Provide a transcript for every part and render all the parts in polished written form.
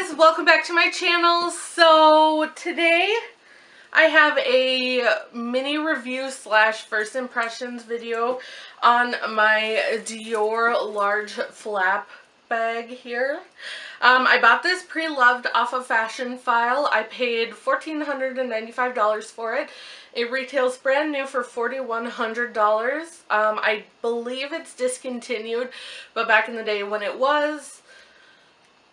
guys, welcome back to my channel. So today I have a mini review slash first impressions video on my Dior large flap bag here. I bought this pre-loved off of Fashionphile. I paid $1,495 for it. It retails brand new for $4,100. I believe it's discontinued, but back in the day when it was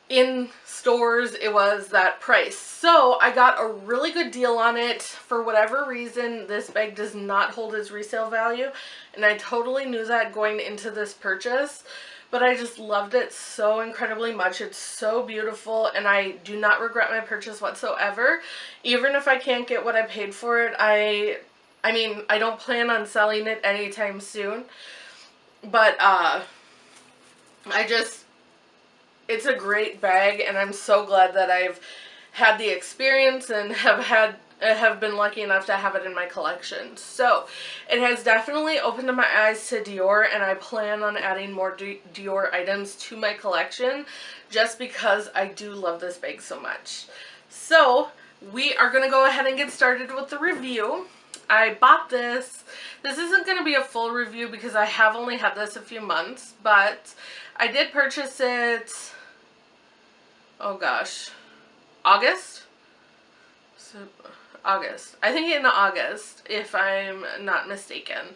in stores, it was that price. So I got a really good deal on it. For whatever reason, this bag does not hold its resale value, and I totally knew that going into this purchase, but I just loved it so incredibly much. It's so beautiful, and I do not regret my purchase whatsoever. Even if I can't get what I paid for it, I mean, I don't plan on selling it anytime soon, but it's a great bag, and I'm so glad that I've had the experience and have been lucky enough to have it in my collection. So it has definitely opened my eyes to Dior, and I plan on adding more Dior items to my collection just because I do love this bag so much. So we are going to go ahead and get started with the review. I bought this. This isn't going to be a full review because I have only had this a few months, but I did purchase it, oh gosh, August? August. I think in August, if I'm not mistaken.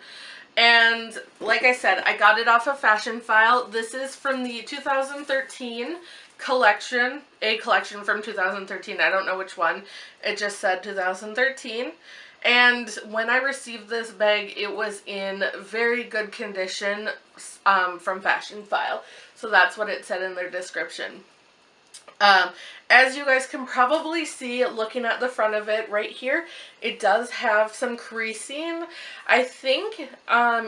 And like I said, I got it off of Fashionphile. This is from the 2013 collection, a collection from 2013. I don't know which one. It just said 2013. And when I received this bag, it was in very good condition from Fashionphile. So that's what it said in their description. As you guys can probably see, looking at the front of it right here, it does have some creasing. I think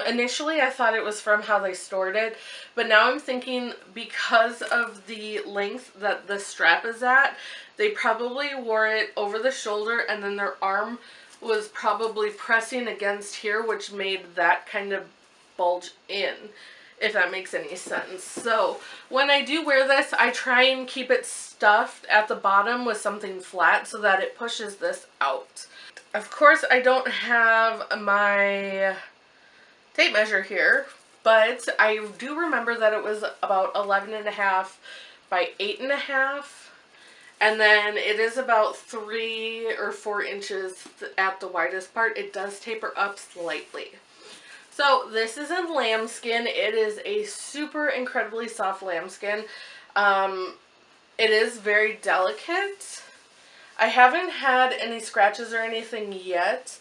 initially I thought it was from how they stored it, but now I'm thinking because of the length that the strap is at, they probably wore it over the shoulder, and then their arm was probably pressing against here, which made that kind of bulge in, if that makes any sense. So when I do wear this, I try and keep it stuffed at the bottom with something flat so that it pushes this out. Of course, I don't have my tape measure here, but I do remember that it was about 11.5 by 8.5. And then it is about 3 or 4 inches at the widest part. It does taper up slightly. So this is in lambskin. It is a super incredibly soft lambskin. It is very delicate. I haven't had any scratches or anything yet.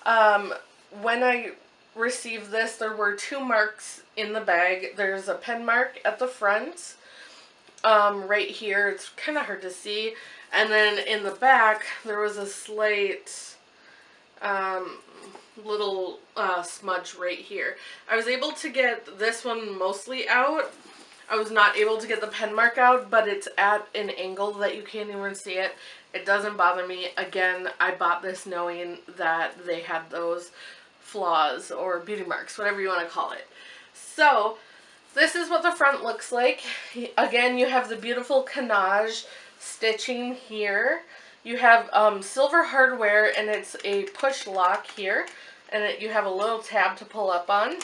When I received this, there were 2 marks in the bag. There's a pen mark at the front. Right here, it's kind of hard to see, and then in the back there was a slight little smudge right here. I was able to get this one mostly out. I was not able to get the pen mark out, but it's at an angle that you can't even see it. It doesn't bother me. Again, I bought this knowing that they had those flaws or beauty marks, whatever you want to call it. So this is what the front looks like. Again, you have the beautiful canage stitching here. You have silver hardware, and it's a push lock here. And you have a little tab to pull up on.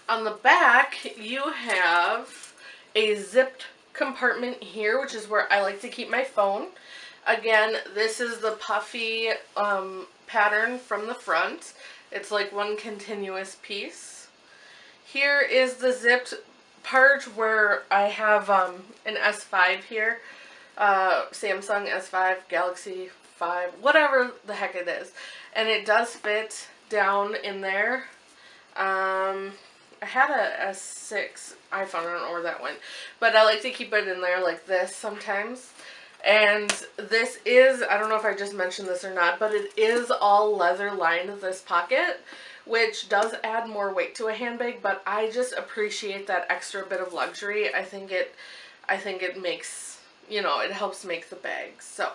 On the back, you have a zipped compartment here, which is where I like to keep my phone. Again, this is the puffy pattern from the front. It's like one continuous piece. Here is the zipped part where I have an S5 here, Samsung S5, Galaxy 5, whatever the heck it is. And it does fit down in there. I had a S6 iPhone, I don't know where that went, but I like to keep it in there like this sometimes. And this is, I don't know if I just mentioned this or not, but it is all leather lined, this pocket, which does add more weight to a handbag, but I just appreciate that extra bit of luxury. I think it makes, you know, it helps make the bag. So,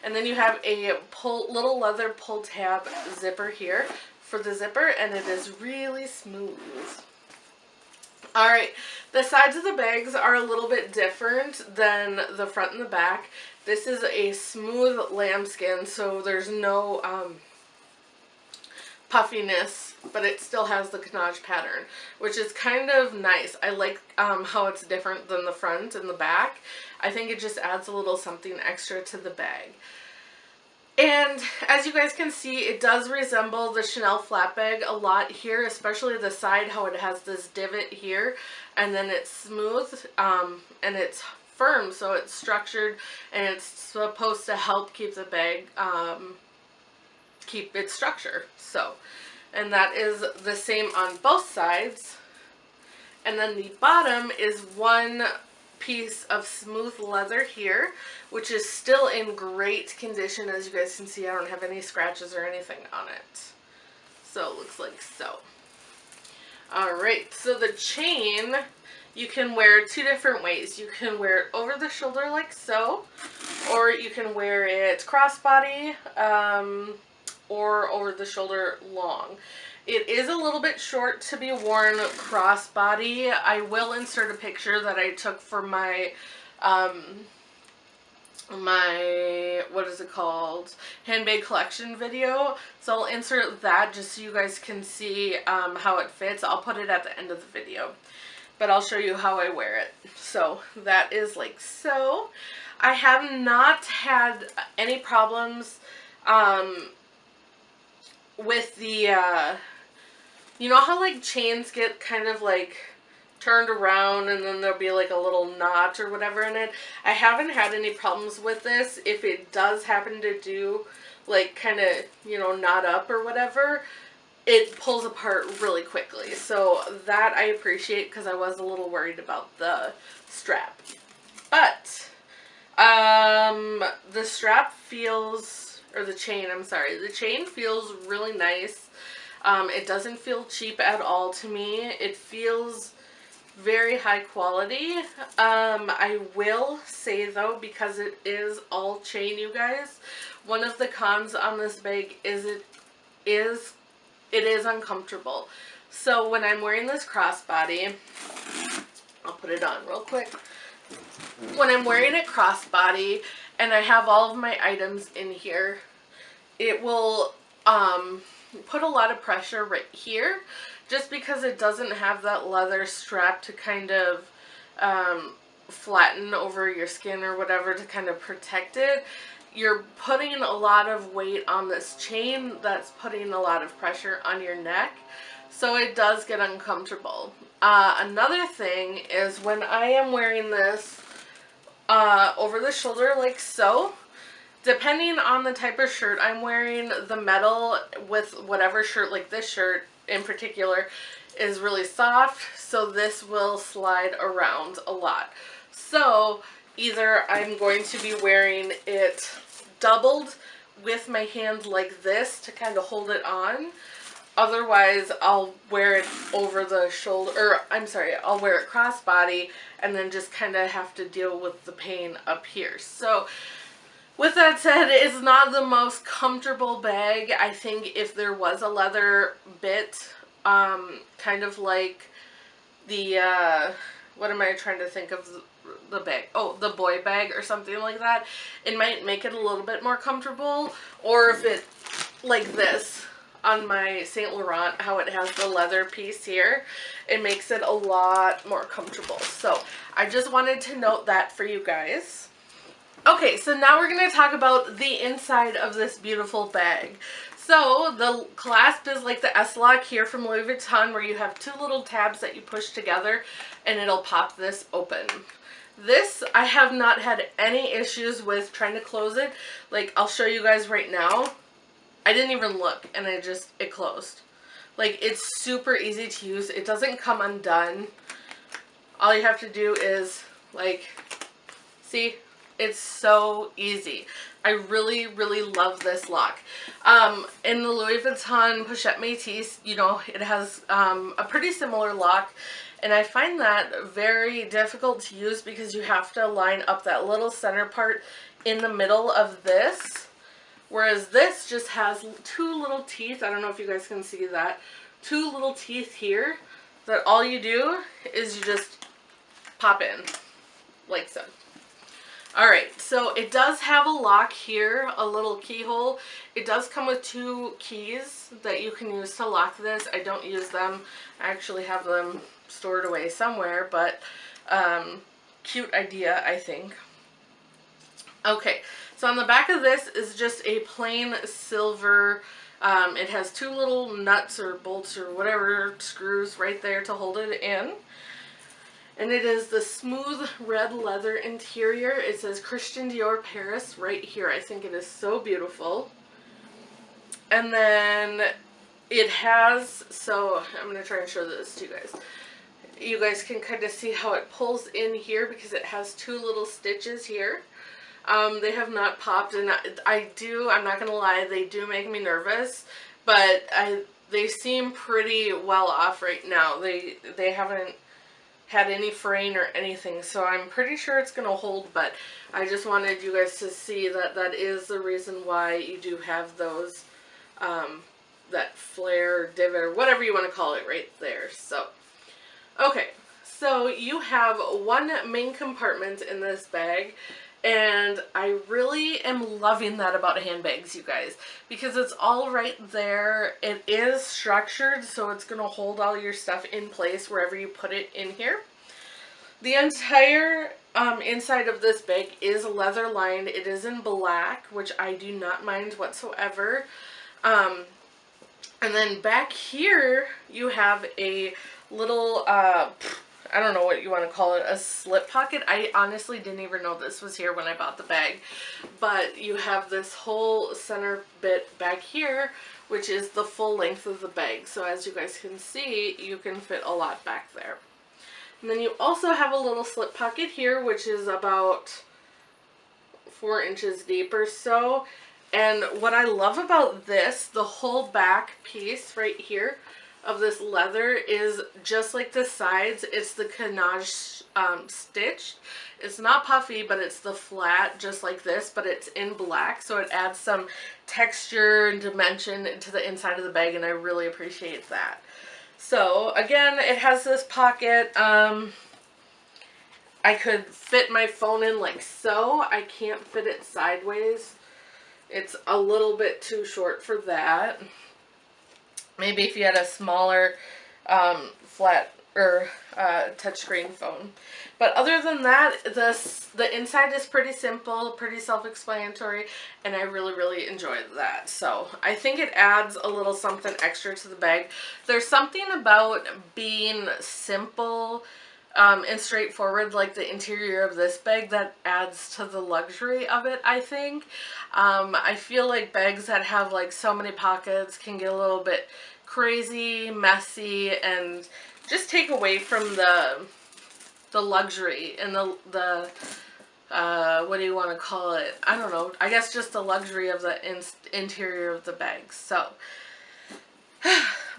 and then you have a little leather pull tab zipper here for the zipper, and it is really smooth. Alright, the sides of the bags are a little bit different than the front and the back. This is a smooth lambskin, so there's no puffiness, but it still has the canage pattern, which is kind of nice. I like how it's different than the front and the back. I think it just adds a little something extra to the bag. And as you guys can see, it does resemble the Chanel flat bag a lot here, especially the side, how it has this divot here, and then it's smooth, and it's firm, so it's structured, and it's supposed to help keep the bag, keep its structure. So, and that is the same on both sides. And then the bottom is one piece of smooth leather here, which is still in great condition. As you guys can see, I don't have any scratches or anything on it. So it looks like so. Alright, so the chain, you can wear two different ways. You can wear it over the shoulder like so, or you can wear it crossbody, or over the shoulder long. It is a little bit short to be worn crossbody. I will insert a picture that I took for my, what is it called, handbag collection video. So I'll insert that just so you guys can see how it fits. I'll put it at the end of the video, but I'll show you how I wear it. So that is like so. I have not had any problems with the, you know how like chains get kind of like turned around and then there'll be like a little knot or whatever in it? I haven't had any problems with this. If it does happen to do like kind of, you know, knot up or whatever, it pulls apart really quickly. So that I appreciate, because I was a little worried about the strap. But the strap feels, or the chain, I'm sorry, the chain feels really nice. It doesn't feel cheap at all to me. It feels very high quality. I will say though, because it is all chain, you guys, one of the cons on this bag is it is uncomfortable. So when I'm wearing this crossbody, I'll put it on real quick. When I'm wearing it crossbody and I have all of my items in here, it will put a lot of pressure right here, just because it doesn't have that leather strap to kind of flatten over your skin or whatever to kind of protect it. You're putting a lot of weight on this chain that's putting a lot of pressure on your neck, so it does get uncomfortable. Another thing is when I am wearing this over the shoulder like so, depending on the type of shirt I'm wearing, the metal with whatever shirt, like this shirt in particular, is really soft, so this will slide around a lot. So either I'm going to be wearing it doubled with my hand like this to kind of hold it on. Otherwise, I'll wear it over the shoulder, or I'm sorry, I'll wear it crossbody and then just kind of have to deal with the pain up here. So with that said, it's not the most comfortable bag. I think if there was a leather bit, kind of like the, what am I trying to think of the bag? Oh, the boy bag or something like that. It might make it a little bit more comfortable. Or if it, like this, on my Saint Laurent, how it has the leather piece here, it makes it a lot more comfortable. So I just wanted to note that for you guys. Okay, so now we're going to talk about the inside of this beautiful bag. So the clasp is like the S-lock here from Louis Vuitton, where you have two little tabs that you push together and it'll pop this open. This, I have not had any issues with trying to close it. Like, I'll show you guys right now. I didn't even look and it closed. Like, it's super easy to use. It doesn't come undone. All you have to do is, like, see? It's so easy. I really, really love this lock. In the Louis Vuitton Pochette Métis, you know, it has a pretty similar lock, and I find that very difficult to use because you have to line up that little center part in the middle of this, whereas this just has two little teeth. I don't know if you guys can see that. Two little teeth here that all you do is you just pop in like so. Alright, so it does have a lock here, a little keyhole. It does come with 2 keys that you can use to lock this. I don't use them. I actually have them stored away somewhere, but cute idea, I think. Okay, so on the back of this is just a plain silver, it has 2 little nuts or bolts or whatever screws right there to hold it in. And it is the smooth red leather interior. It says Christian Dior Paris right here. I think it is so beautiful. And then it has, so I'm going to try and show this to you guys. You guys can kind of see how it pulls in here because it has 2 little stitches here. They have not popped, and I'm not going to lie, they do make me nervous, but they seem pretty well off right now. They haven't had any fraying or anything, so I'm pretty sure it's going to hold, but I just wanted you guys to see that that is the reason why you do have those, that flare, divot, or whatever you want to call it right there. So, okay, so you have 1 main compartment in this bag, and I really am loving that about handbags, you guys, because it's all right there. It is structured, so it's going to hold all your stuff in place wherever you put it in here. The entire inside of this bag is leather lined. It is in black, which I do not mind whatsoever. And then back here, you have a little, I don't know what you want to call it, a slip pocket. I honestly didn't even know this was here when I bought the bag. But you have this whole center bit back here, which is the full length of the bag. So as you guys can see, you can fit a lot back there. And then you also have a little slip pocket here, which is about 4 inches deep or so. And what I love about this, the whole back piece right here of this leather is just like the sides. It's the canage stitched. It's not puffy, but it's the flat just like this, but it's in black, so it adds some texture and dimension to the inside of the bag, and I really appreciate that. So again, it has this pocket. I could fit my phone in like so. I can't fit it sideways. It's a little bit too short for that. Maybe if you had a smaller flat or touchscreen phone. But other than that, the inside is pretty simple, pretty self-explanatory, and I really, really enjoyed that. So I think it adds a little something extra to the bag. There's something about being simple and straightforward, like the interior of this bag, that adds to the luxury of it, I think. I feel like bags that have like so many pockets can get a little bit crazy, messy, and just take away from the luxury and the what do you want to call it? I don't know. I guess just the luxury of the interior of the bag. So,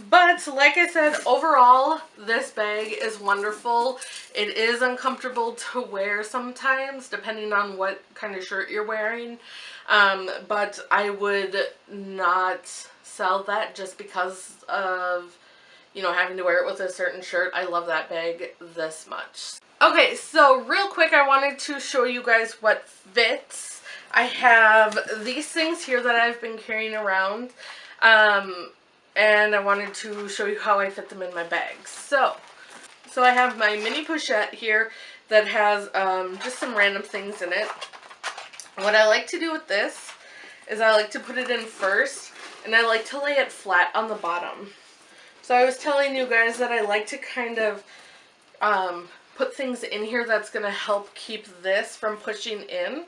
but like I said, overall, this bag is wonderful. It is uncomfortable to wear sometimes, depending on what kind of shirt you're wearing. But I would not sell that just because of, you know, having to wear it with a certain shirt. I love that bag this much. Okay, so real quick, I wanted to show you guys what fits. I have these things here that I've been carrying around, and I wanted to show you how I fit them in my bags. So I have my mini pochette here that has just some random things in it. What I like to do with this is I like to put it in first, and I like to lay it flat on the bottom. So I was telling you guys that I like to kind of put things in here that's going to help keep this from pushing in.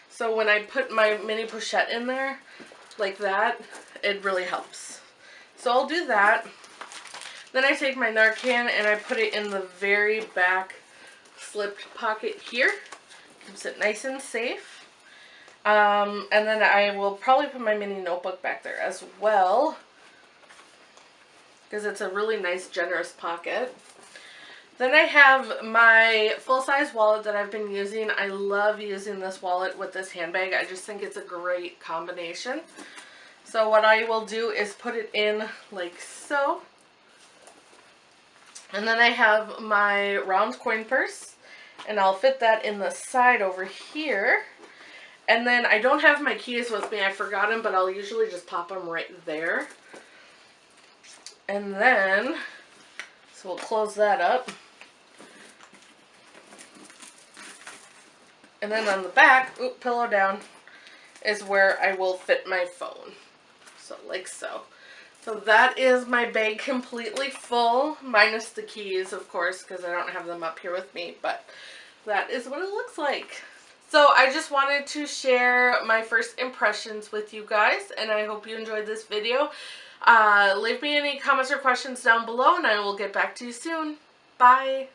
So when I put my mini pochette in there like that, it really helps. So I'll do that. Then I take my Narcan and I put it in the very back slipped pocket here. Keeps it nice and safe. And then I will probably put my mini notebook back there as well, because it's a really nice, generous pocket. Then I have my full-size wallet that I've been using. I love using this wallet with this handbag. I just think it's a great combination. So what I will do is put it in like so. And then I have my round coin purse, and I'll fit that in the side over here. And then I don't have my keys with me. I forgot them, but I'll usually just pop them right there. And then, so we'll close that up. And then on the back, pillow down, is where I will fit my phone. So like so. So that is my bag completely full, minus the keys, of course, because I don't have them up here with me. But that is what it looks like. So I just wanted to share my first impressions with you guys, and I hope you enjoyed this video. Leave me any comments or questions down below, and I will get back to you soon. Bye!